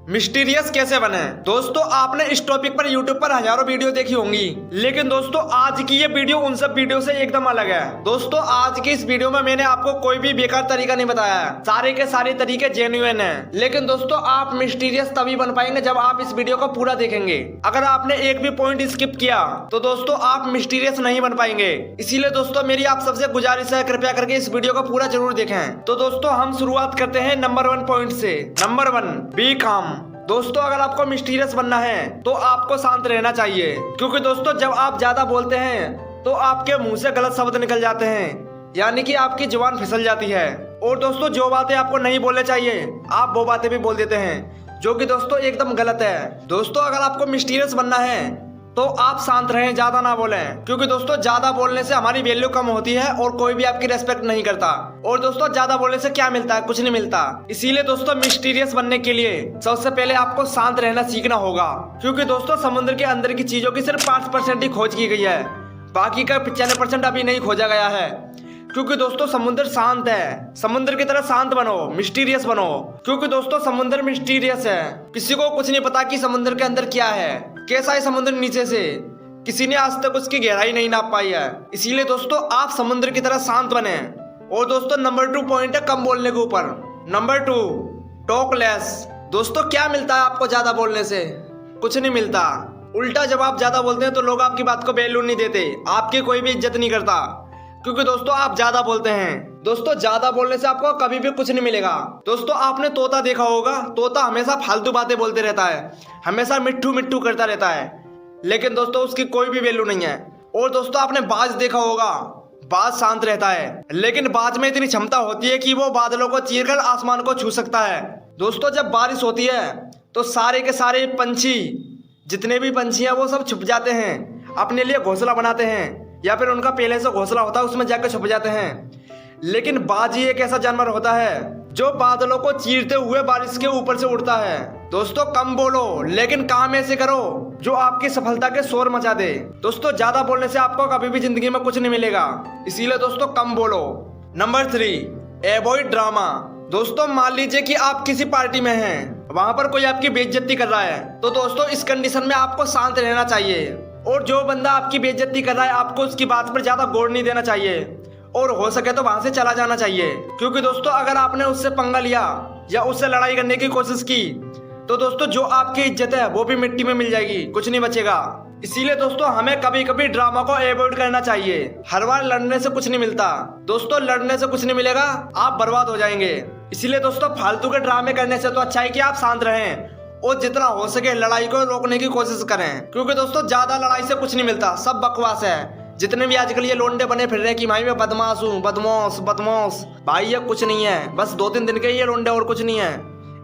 Mysterious कैसे बने। दोस्तों आपने इस टॉपिक पर यूट्यूब पर हजारों वीडियो देखी होंगी, लेकिन दोस्तों आज की ये वीडियो उन सब वीडियो से एकदम अलग है। दोस्तों आज की इस वीडियो में मैंने आपको कोई भी बेकार तरीका नहीं बताया है, सारे के सारे तरीके जेन्युइन हैं। लेकिन दोस्तों आप मिस्टीरियस तभी बन पाएंगे जब आप इस वीडियो को पूरा देखेंगे। अगर आपने एक भी पॉइंट स्किप किया तो दोस्तों आप मिस्टीरियस नहीं बन पाएंगे। इसीलिए दोस्तों मेरी आप सबसे गुजारिश है, कृपया करके इस वीडियो को पूरा जरूर देखें। तो दोस्तों हम शुरुआत करते हैं नंबर 1 पॉइंट से। नंबर 1, बी काम। दोस्तों अगर आपको मिस्टीरियस बनना है तो आपको शांत रहना चाहिए, क्योंकि दोस्तों जब आप ज्यादा बोलते हैं तो आपके मुंह से गलत शब्द निकल जाते हैं, यानी कि आपकी जुबान फिसल जाती है। और दोस्तों जो बातें आपको नहीं बोलने चाहिए आप वो बातें भी बोल देते हैं, जो कि दोस्तों एकदम गलत है। दोस्तों अगर आपको मिस्टीरियस बनना है तो आप शांत रहें, ज्यादा ना बोलें, क्योंकि दोस्तों ज्यादा बोलने से हमारी वैल्यू कम होती है और कोई भी आपकी रेस्पेक्ट नहीं करता। और दोस्तों ज्यादा बोलने से क्या मिलता है, कुछ नहीं मिलता। इसीलिए दोस्तों मिस्टीरियस बनने के लिए सबसे पहले आपको शांत रहना सीखना होगा, क्योंकि दोस्तों समुद्र के अंदर की चीजों की सिर्फ 5% ही खोज की गई है, बाकी का 95% अभी नहीं खोजा गया है। क्योंकि दोस्तों समुद्र शांत है, समुद्र की तरह शांत बनो, मिस्टीरियस बनो, क्योंकि दोस्तों समुद्र मिस्टीरियस है। किसी को कुछ नहीं पता कि समुद्र के अंदर क्या है, कैसा है समुद्र नीचे से, किसी ने आज तक उसकी गहराई नहीं नाप पाई है। इसीलिए दोस्तों आप समुद्र की तरह शांत बने। और दोस्तों नंबर 2 पॉइंट है कम बोलने के ऊपर। Number 2, talk less. दोस्तों क्या मिलता है आपको ज्यादा बोलने से? कुछ नहीं मिलता। उल्टा जब आप ज्यादा बोलते हैं तो लोग आपकी बात को वैल्यू नहीं देते, आपकी कोई भी इज्जत नहीं करता, क्योंकि दोस्तों आप ज्यादा बोलते हैं। दोस्तों ज्यादा बोलने से आपको कभी भी कुछ नहीं मिलेगा। दोस्तों आपने तोता देखा होगा, तोता हमेशा फालतू बातें बोलते रहता है, हमेशा मिट्ठू मिट्ठू करता रहता है, लेकिन दोस्तों उसकी कोई भी वैल्यू नहीं है। और दोस्तों आपने बाज देखा होगा, बाज शांत रहता है, लेकिन बाज में इतनी क्षमता होती है कि वो बादलों को चीरकर आसमान को छू सकता है। दोस्तों जब बारिश होती है तो सारे के सारे पंछी, जितने भी पंछी हैं वो सब छुप जाते हैं, अपने लिए घोंसला बनाते हैं, या फिर उनका पहले से घोंसला होता है उसमें जाकर छुप जाते हैं। लेकिन बाज ही एक ऐसा जानवर होता है जो बादलों को चीरते हुए बारिश के ऊपर से उड़ता है। दोस्तों कम बोलो लेकिन काम ऐसे करो जो आपकी सफलता के शोर मचा दे। दोस्तों ज्यादा बोलने से आपको कभी भी जिंदगी में कुछ नहीं मिलेगा, इसीलिए दोस्तों कम बोलो। Number 3, avoid drama. दोस्तों मान लीजिए कि आप किसी पार्टी में हैं, वहां पर कोई आपकी बेइज्जती कर रहा है, तो दोस्तों इस कंडीशन में आपको शांत रहना चाहिए। और जो बंदा आपकी बेइज्जती कर रहा है आपको उसकी बात पर ज्यादा गौर नहीं देना चाहिए, और हो सके तो वहां से चला जाना चाहिए। क्योंकि दोस्तों अगर आपने उससे पंगा लिया या उससे लड़ाई करने की कोशिश की तो दोस्तों जो आपकी इज्जत है वो भी मिट्टी में मिल जाएगी, कुछ नहीं बचेगा। इसीलिए दोस्तों हमें कभी कभी ड्रामा को अवॉइड करना चाहिए। हर बार लड़ने से कुछ नहीं मिलता, दोस्तों लड़ने से कुछ नहीं मिलेगा, आप बर्बाद हो जाएंगे। इसीलिए दोस्तों फालतू के ड्रामे करने से तो अच्छा है कि आप शांत रहें और जितना हो सके लड़ाई को रोकने की कोशिश करें, क्योंकि दोस्तों ज्यादा लड़ाई से कुछ नहीं मिलता, सब बकवास है। जितने भी आजकल ये लोंडे बने फिर रहे हैं कि भाई मैं बदमाश हूँ, बदमाश बदमाश, भाई ये कुछ नहीं है, बस 2-3 दिन के ये लोंडे और कुछ नहीं है।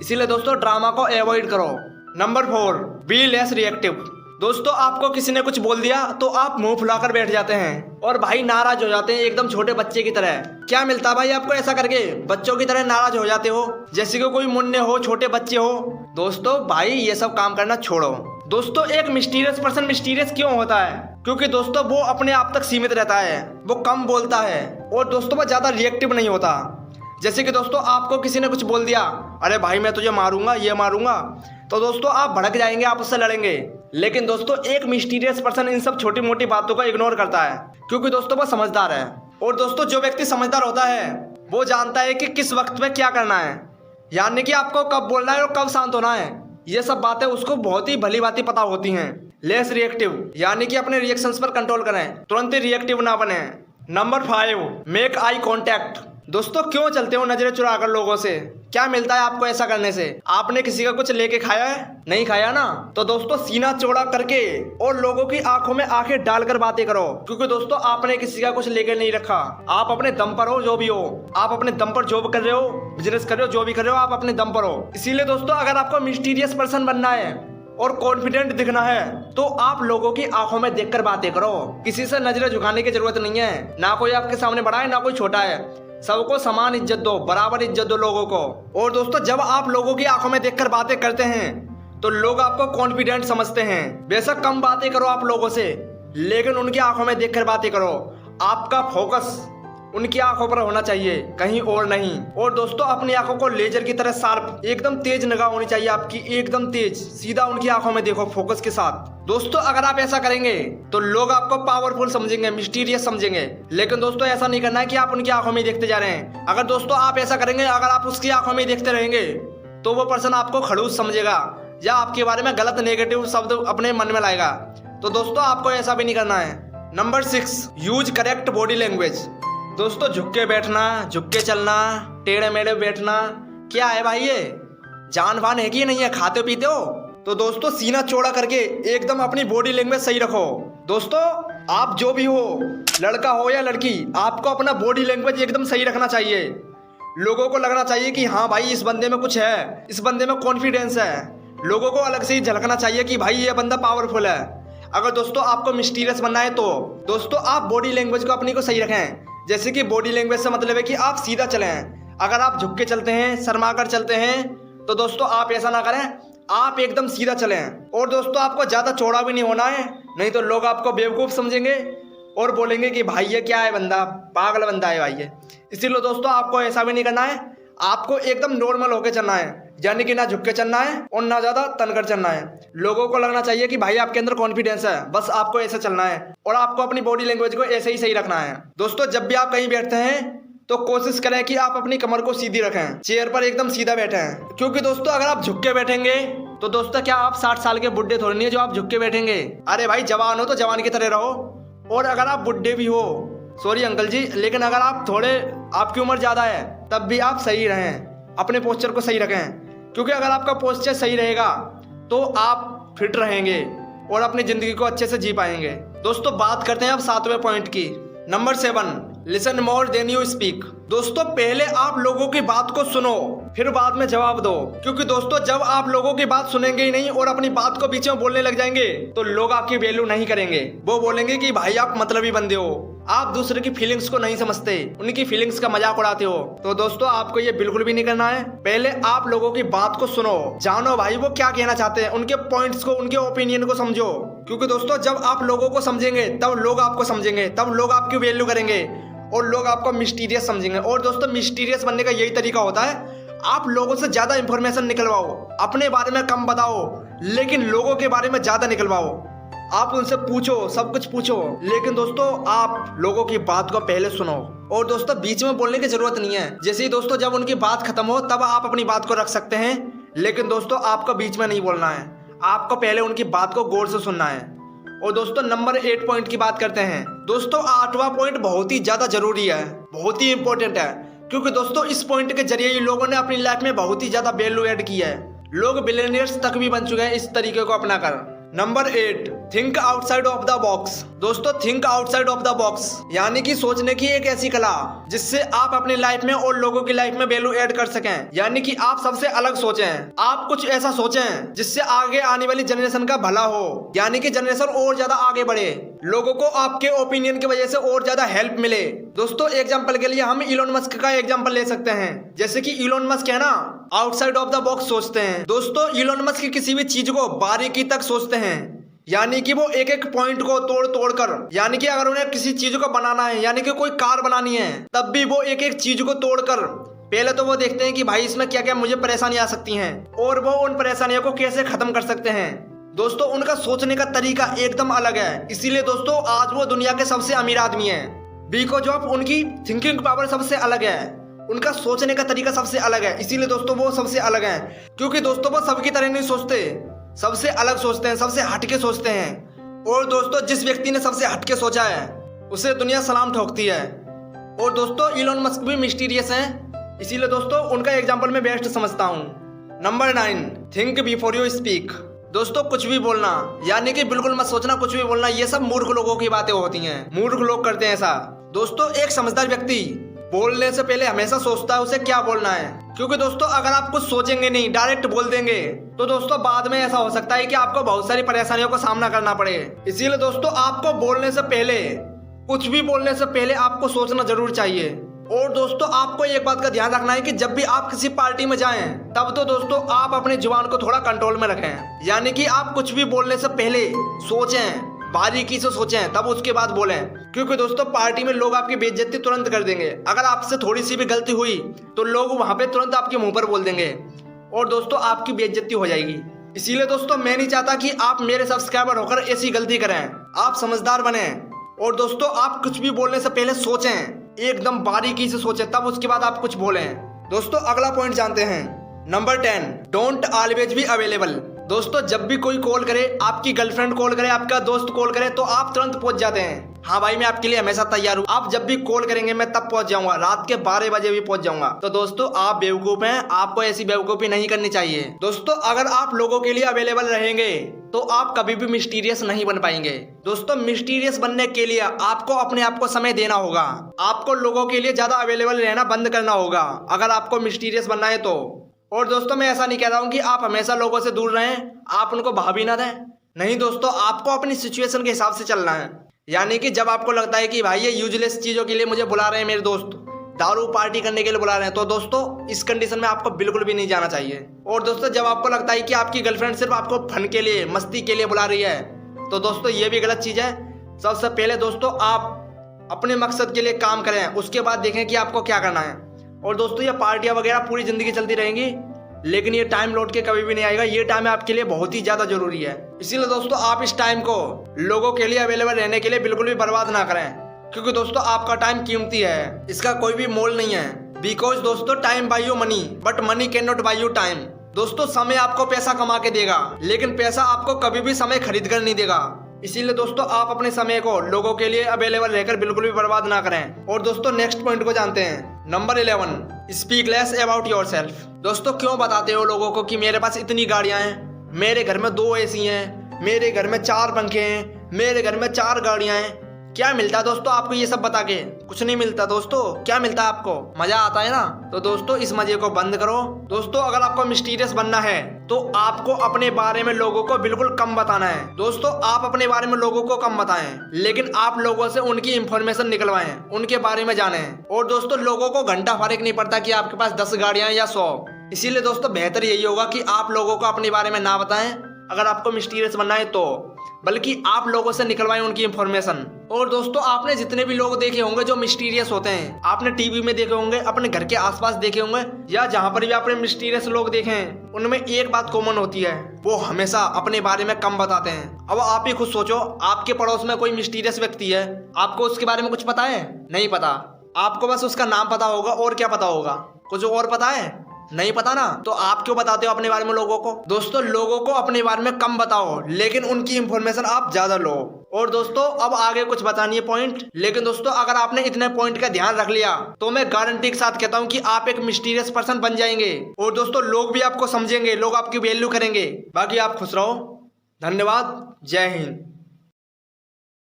इसीलिए दोस्तों ड्रामा को अवॉइड करो। Number 4, be less reactive. दोस्तों आपको किसी ने कुछ बोल दिया तो आप मुंह फुलाकर बैठ जाते हैं और भाई नाराज हो जाते हैं एकदम छोटे बच्चे की तरह। क्या मिलता भाई आपको ऐसा करके? बच्चों की तरह नाराज हो जाते हो जैसे कि कोई मुन्ने हो, छोटे बच्चे हो। दोस्तों भाई ये सब काम करना छोड़ो। दोस्तों एक मिस्टीरियस पर्सन मिस्टीरियस क्यों होता है? क्योंकि दोस्तों वो अपने आप तक सीमित रहता है, वो कम बोलता है और दोस्तों वो ज्यादा रिएक्टिव नहीं होता। जैसे कि दोस्तों आपको किसी ने कुछ बोल दिया, अरे भाई मैं तुझे मारूंगा, ये मारूंगा, तो दोस्तों आप भड़क जाएंगे, आप उससे लड़ेंगे। लेकिन दोस्तों एक मिस्टीरियस पर्सन इन सब छोटी मोटी बातों को इग्नोर करता है, क्योंकि दोस्तों वो समझदार है। और दोस्तों जो व्यक्ति समझदार होता है वो जानता है कि किस वक्त में क्या करना है, यानी कि आपको कब बोलना है और कब शांत होना है। ये सब बातें उसको बहुत ही भली भांति पता होती हैं। लेस रिएक्टिव यानी कि अपने रिएक्शंस पर कंट्रोल करें, तुरंत ही रिएक्टिव ना बने। Number 5, make eye contact. दोस्तों क्यों चलते हो नजरें चुराकर लोगों से? क्या मिलता है आपको ऐसा करने से? आपने किसी का कुछ लेके खाया है? नहीं खाया ना? तो दोस्तों सीना चौड़ा करके और लोगों की आंखों में आंखें डालकर बातें करो, क्योंकि दोस्तों आपने किसी का कुछ लेकर नहीं रखा। आप अपने दम पर हो, जो भी हो, आप अपने दम पर जॉब कर रहे हो, बिजनेस कर रहे हो, जो भी कर रहे हो, आप अपने दम पर हो। इसीलिए दोस्तों अगर आपको मिस्टीरियस पर्सन बनना है और कॉन्फिडेंट दिखना है तो आप लोगों की आंखों में देखकर बातें करो। किसी से नजरें झुकाने की जरूरत नहीं है, ना कोई आपके सामने बड़ा है ना कोई छोटा है, सबको समान इज्जत दो, बराबर इज्जत दो लोगों को। और दोस्तों जब आप लोगों की आंखों में देखकर बातें करते हैं तो लोग आपको कॉन्फिडेंट समझते हैं। बेशक कम बातें करो आप लोगों से, लेकिन उनकी आंखों में देखकर बातें करो। आपका फोकस उनकी आंखों पर होना चाहिए, कहीं और नहीं। और दोस्तों अपनी आंखों को लेजर की तरह शार्प, एकदम तेज निगाह होनी चाहिए आपकी, एकदम तेज, सीधा उनकी आंखों में देखो फोकस के साथ। दोस्तों अगर आप ऐसा करेंगे तो लोग आपको पावरफुल समझेंगे, मिस्टीरियस समझेंगे। लेकिन दोस्तों ऐसा नहीं करना है कि आप उनकी आंखों में देखते जा रहे हैं। अगर दोस्तों आप ऐसा करेंगे, अगर आप उसकी आंखों में देखते रहेंगे तो वो पर्सन आपको खड़ूस समझेगा या आपके बारे में गलत नेगेटिव शब्द अपने मन में लाएगा। तो दोस्तों आपको ऐसा भी नहीं करना है। Number 6, use correct body language. दोस्तों झुक के बैठना, झुक के चलना, टेढ़े मेढ़े बैठना, क्या है भाई ये? जान वान है कि नहीं है? खाते पीते हो? तो दोस्तों सीना चौड़ा करके एकदम अपनी बॉडी लैंग्वेज सही रखो। दोस्तों आप जो भी हो, लड़का हो या लड़की, आपको अपना बॉडी लैंग्वेज एकदम सही रखना चाहिए। लोगों को लगना चाहिए कि हाँ भाई इस बंदे में कुछ है, इस बंदे में कॉन्फिडेंस है। लोगों को अलग से ही झलकना चाहिए कि भाई ये बंदा पावरफुल है। अगर दोस्तों आपको मिस्टीरियस बनना है तो दोस्तों आप बॉडी लैंग्वेज को अपनी को सही रखें। जैसे कि बॉडी लैंग्वेज से मतलब है कि आप सीधा चलें। अगर आप झुक के चलते हैं, शर्मा कर चलते हैं, तो दोस्तों आप ऐसा ना करें, आप एकदम सीधा चलें। और दोस्तों आपको ज़्यादा चौड़ा भी नहीं होना है, नहीं तो लोग आपको बेवकूफ़ समझेंगे और बोलेंगे कि भाई ये क्या है, बंदा पागल बंदा है भाई ये। इसीलिए दोस्तों आपको ऐसा भी नहीं करना है, आपको एकदम नॉर्मल होकर चलना है। यानी कि ना झुक के चलना है और ना ज़्यादा तनकर चलना है। लोगों को लगना चाहिए कि भाई आपके अंदर कॉन्फिडेंस है, बस आपको ऐसे चलना है और आपको अपनी बॉडी लैंग्वेज को ऐसे ही सही रखना है। दोस्तों जब भी आप कहीं बैठते हैं तो कोशिश करें कि आप अपनी कमर को सीधी रखें, चेयर पर एकदम सीधा बैठें। क्योंकि दोस्तों अगर आप झुक के बैठेंगे तो दोस्तों क्या आप 60 साल के बुढ़े थोड़ी नहीं है जो आप झुक के बैठेंगे। अरे भाई जवान हो तो जवान की तरह रहो, और अगर आप बुढ़े भी हो, सॉरी अंकल जी, लेकिन अगर आप थोड़े, आपकी उम्र ज़्यादा है, तब भी आप सही रहें, अपने पोस्चर को सही रखें। क्योंकि अगर आपका पोस्चर सही रहेगा तो आप फिट रहेंगे और अपनी ज़िंदगी को अच्छे से जी पाएंगे। दोस्तों बात करते हैं अब 7वें पॉइंट की। Number 7, listen more than you speak. दोस्तों पहले आप लोगों की बात को सुनो, फिर बाद में जवाब दो। क्योंकि दोस्तों जब आप लोगों की बात सुनेंगे ही नहीं और अपनी बात को बीच में बोलने लग जाएंगे तो लोग आपकी वैल्यू नहीं करेंगे। वो बोलेंगे कि भाई आप मतलबी बंदे हो, आप दूसरे की फीलिंग्स को नहीं समझते, उनकी फीलिंग्स का मजाक उड़ाते हो। तो दोस्तों आपको ये बिल्कुल भी नहीं करना है। पहले आप लोगों की बात को सुनो, जानो भाई वो क्या कहना चाहते हैं, उनके पॉइंट्स को, उनके ओपिनियन को समझो। क्योंकि दोस्तों जब आप लोगों को समझेंगे तब लोग आपको समझेंगे, तब लोग आपकी वैल्यू करेंगे और लोग आपको मिस्टीरियस समझेंगे। और दोस्तों मिस्टीरियस बनने का यही तरीका होता है, आप लोगों से ज्यादा इंफॉर्मेशन निकलवाओ, अपने बारे में कम बताओ लेकिन लोगों के बारे में ज्यादा निकलवाओ। आप उनसे पूछो, सब कुछ पूछो, लेकिन दोस्तों आप लोगों की बात को पहले सुनो। और दोस्तों बीच में बोलने की जरूरत नहीं है। जैसे ही दोस्तों जब उनकी बात खत्म हो तब आप अपनी बात को रख सकते हैं, लेकिन दोस्तों आपको बीच में नहीं बोलना है, आपको पहले उनकी बात को गौर से सुनना है। और दोस्तों नंबर 8 पॉइंट की बात करते हैं। दोस्तों 8वां पॉइंट बहुत ही ज्यादा जरूरी है, बहुत ही इंपॉर्टेंट है। क्योंकि दोस्तों इस पॉइंट के जरिए ही लोगों ने अपनी लाइफ में बहुत ही ज्यादा वैल्यू ऐड की है। लोग बिलियनियर्स तक भी बन चुके हैं इस तरीके को अपनाकर। Number 8, think outside of the box. दोस्तों think outside of the box यानी कि सोचने की एक ऐसी कला जिससे आप अपनी लाइफ में और लोगों की लाइफ में वैल्यू ऐड कर सकें। यानी कि आप सबसे अलग सोचें, आप कुछ ऐसा सोचें जिससे आगे आने वाली जनरेशन का भला हो, यानी कि जनरेशन और ज्यादा आगे बढ़े, लोगों को आपके ओपिनियन की वजह से और ज्यादा हेल्प मिले। दोस्तों एग्जांपल के लिए हम इलोन मस्क का एग्जांपल ले सकते हैं। जैसे कि इलोन मस्क है ना, आउटसाइड ऑफ द बॉक्स सोचते हैं। दोस्तों इलोन मस्क किसी भी चीज को बारीकी तक सोचते हैं, यानी कि वो एक एक पॉइंट को तोड़ कर, यानी कि अगर उन्हें किसी चीज को बनाना है, यानी कि कोई कार बनानी है, तब भी वो एक एक चीज को तोड़कर पहले तो वो देखते हैं कि भाई इसमें क्या क्या मुझे परेशानियां आ सकती हैं और वो उन परेशानियों को कैसे खत्म कर सकते हैं। दोस्तों उनका सोचने का तरीका एकदम अलग है, इसीलिए दोस्तों आज वो दुनिया के सबसे अमीर आदमी है। बिकॉज ऑफ उनकी थिंकिंग पावर सबसे अलग है, उनका सोचने का तरीका सबसे अलग है, इसीलिए दोस्तों वो सबसे अलग है। क्योंकि दोस्तों वो सबकी तरह नहीं सोचते, सबसे अलग सोचते हैं, सबसे हटके सोचते हैं। और दोस्तों जिस व्यक्ति ने सबसे हटके सोचा है उसे दुनिया सलाम ठोकती है। और दोस्तों इलोन मस्क भी मिस्टीरियस हैं, इसीलिए दोस्तों उनका एग्जाम्पल मैं बेस्ट समझता हूँ। Number 9, think before you speak. दोस्तों कुछ भी बोलना, यानी कि बिल्कुल मत सोचना कुछ भी बोलना, ये सब मूर्ख लोगों की बातें होती हैं, मूर्ख लोग करते हैं ऐसा। दोस्तों एक समझदार व्यक्ति बोलने से पहले हमेशा सोचता है उसे क्या बोलना है। क्योंकि दोस्तों अगर आप कुछ सोचेंगे नहीं, डायरेक्ट बोल देंगे, तो दोस्तों बाद में ऐसा हो सकता है कि आपको बहुत सारी परेशानियों का सामना करना पड़े। इसीलिए दोस्तों आपको बोलने से पहले, कुछ भी बोलने से पहले आपको सोचना जरूर चाहिए। और दोस्तों आपको एक बात का ध्यान रखना है कि जब भी आप किसी पार्टी में जाएं, तब तो दोस्तों आप अपनी जुबान को थोड़ा कंट्रोल में रखें, यानी कि आप कुछ भी बोलने से पहले सोचें, बारीकी से सोचें तब उसके बाद बोलें, क्योंकि दोस्तों पार्टी में लोग आपकी बेइज्जती तुरंत कर देंगे। अगर आपसे थोड़ी सी भी गलती हुई तो लोग वहां पे तुरंत आपके मुंह पर बोल देंगे और दोस्तों आपकी बेइज्जती हो जाएगी। इसीलिए दोस्तों मैं नहीं चाहता कि आप मेरे सब्सक्राइबर होकर ऐसी गलती करें। आप समझदार बने और दोस्तों आप कुछ भी बोलने से पहले सोचें, एकदम बारीकी से सोचें तब उसके बाद आप कुछ बोलें। दोस्तों अगला पॉइंट जानते हैं। Number 10, don't always be available. दोस्तों जब भी कोई कॉल करे, आपकी गर्लफ्रेंड कॉल करे, आपका दोस्त कॉल करे, तो आप तुरंत पहुंच जाते हैं। हाँ भाई मैं आपके लिए हमेशा तैयार हूँ, आप जब भी कॉल करेंगे मैं तब पहुंच जाऊंगा, रात के 12 बजे भी पहुंच जाऊंगा। तो दोस्तों आप बेवकूफ हैं, आपको ऐसी बेवकूफी नहीं करनी चाहिए। दोस्तों अगर आप लोगों के लिए अवेलेबल रहेंगे तो आप कभी भी मिस्टीरियस नहीं बन पाएंगे। दोस्तों मिस्टीरियस बनने के लिए आपको अपने आप को समय देना होगा, आपको लोगों के लिए ज्यादा अवेलेबल रहना बंद करना होगा अगर आपको मिस्टीरियस बनना है तो। और दोस्तों मैं ऐसा नहीं कह रहा हूँ कि आप हमेशा लोगों से दूर रहें, आप उनको भाव भी ना दें। नहीं दोस्तों, आपको अपनी सिचुएशन के हिसाब से चलना है। यानी कि जब आपको लगता है कि भाई ये यूजलेस चीज़ों के लिए मुझे बुला रहे हैं मेरे दोस्त, दारू पार्टी करने के लिए बुला रहे हैं, तो दोस्तों इस कंडीशन में आपको बिल्कुल भी नहीं जाना चाहिए। और दोस्तों जब आपको लगता है कि आपकी गर्लफ्रेंड सिर्फ आपको फन के लिए, मस्ती के लिए बुला रही है, तो दोस्तों ये भी गलत चीज़ है। सबसे पहले दोस्तों आप अपने मकसद के लिए काम करें, उसके बाद देखें कि आपको क्या करना है। और दोस्तों ये पार्टियां वगैरह पूरी जिंदगी चलती रहेंगी, लेकिन ये टाइम लौट के कभी भी नहीं आएगा। ये टाइम आपके लिए बहुत ही ज्यादा जरूरी है। इसीलिए दोस्तों आप इस टाइम को लोगों के लिए अवेलेबल रहने के लिए बिल्कुल भी बर्बाद ना करें, क्योंकि दोस्तों आपका टाइम कीमती है, इसका कोई भी मोल नहीं है। बिकॉज दोस्तों time buy you money but money can not buy you time. दोस्तों समय आपको पैसा कमा के देगा, लेकिन पैसा आपको कभी भी समय खरीद कर नहीं देगा। इसीलिए दोस्तों आप अपने समय को लोगों के लिए अवेलेबल रहकर बिल्कुल भी बर्बाद ना करें। और दोस्तों नेक्स्ट पॉइंट को जानते हैं। Number 11, speak less about yourself. दोस्तों क्यों बताते हो लोगों को कि मेरे पास इतनी गाड़ियां हैं, मेरे घर में 2 एसी हैं, मेरे घर में 4 पंखे हैं, मेरे घर में 4 गाड़ियां हैं। क्या मिलता है दोस्तों आपको ये सब बता के? कुछ नहीं मिलता दोस्तों। क्या मिलता है आपको? मजा आता है ना। तो दोस्तों इस मजे को बंद करो। दोस्तों अगर आपको मिस्टीरियस बनना है तो आपको अपने बारे में लोगों को बिल्कुल कम बताना है। दोस्तों आप अपने बारे में लोगों को कम बताएं, लेकिन आप लोगों से उनकी इंफॉर्मेशन निकलवाएं, उनके बारे में जानें। और दोस्तों लोगों को घंटा फर्क नहीं पड़ता कि आपके पास 10 गाड़ियां या 100। इसीलिए दोस्तों बेहतर यही होगा कि आप लोगों को अपने बारे में ना बताएं अगर आपको मिस्टीरियस बनना है तो, बल्कि आप लोगों से निकलवाएं उनकी इंफॉर्मेशन। और दोस्तों आपने जितने भी लोग देखे होंगे जो मिस्टीरियस होते हैं, आपने टीवी में देखे होंगे, अपने घर के आसपास देखे होंगे, या जहां पर भी आपने मिस्टीरियस लोग देखे हैं, उनमें एक बात कॉमन होती है, वो हमेशा अपने बारे में कम बताते हैं। अब आप ही खुद सोचो, आपके पड़ोस में कोई मिस्टीरियस व्यक्ति है, आपको उसके बारे में कुछ पता है? नहीं पता। आपको बस उसका नाम पता होगा, और क्या पता होगा? कुछ और पता है? नहीं पता ना। तो आप क्यों बताते हो अपने बारे में लोगों को? दोस्तों लोगों को अपने बारे में कम बताओ, लेकिन उनकी इंफॉर्मेशन आप ज्यादा लो। और दोस्तों अब आगे कुछ बतानी है पॉइंट, लेकिन दोस्तों अगर आपने इतने पॉइंट का ध्यान रख लिया तो मैं गारंटी के साथ कहता हूं कि आप एक मिस्टीरियस पर्सन बन जाएंगे। और दोस्तों लोग भी आपको समझेंगे, लोग आपकी वैल्यू करेंगे। बाकी आप खुश रहो। धन्यवाद। जय हिंद।